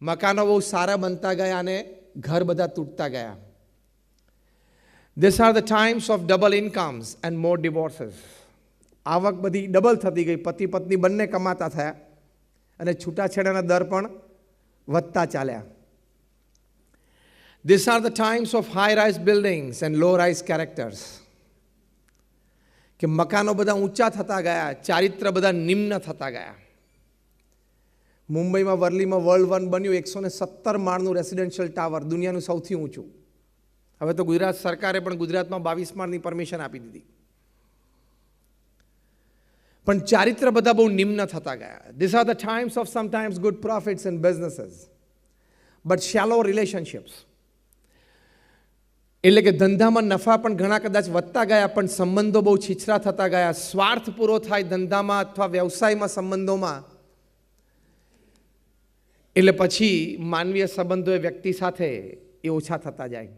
મકાનો બહુ સારા બનતા ગયા અને ઘર બધા તૂટતા ગયા. These are the times of double incomes and more divorces. આવક બધી ડબલ થતી ગઈ, પતિ પત્ની બંને કમાતા થયા અને છૂટાછેડાના દર પણ વધતા ચાલ્યા. These are the times of high-rise buildings and low-rise characters. કે મકાનો બધા ઊંચા થતા ગયા, ચારિત્ર બધા નિમ્ન થતા ગયા. મુંબઈમાં વર્લીમાં વર્લ્ડ 1 બન્યું, 117 માળનું રેસિડેન્શિયલ ટાવર, દુનિયાનું સૌથી ઊંચું. હવે તો ગુજરાત સરકારે પણ ગુજરાતમાં 22 માળની પરમિશન આપી દીધી. પણ ચારિત્ર બધા બહુ નિમ્ન થતા ગયા. These are the times of sometimes good profits and businesses, but shallow relationships. એટલે કે ધંધામાં નફા પણ ઘણા કદાચ વધતા ગયા, પણ સંબંધો બહુ છીછરા થતા ગયા. સ્વાર્થ પૂરો થાય ધંધામાં અથવા વ્યવસાયમાં, સંબંધોમાં, એટલે પછી માનવીય સંબંધો એ વ્યક્તિ સાથે એ ઓછા થતા જાય.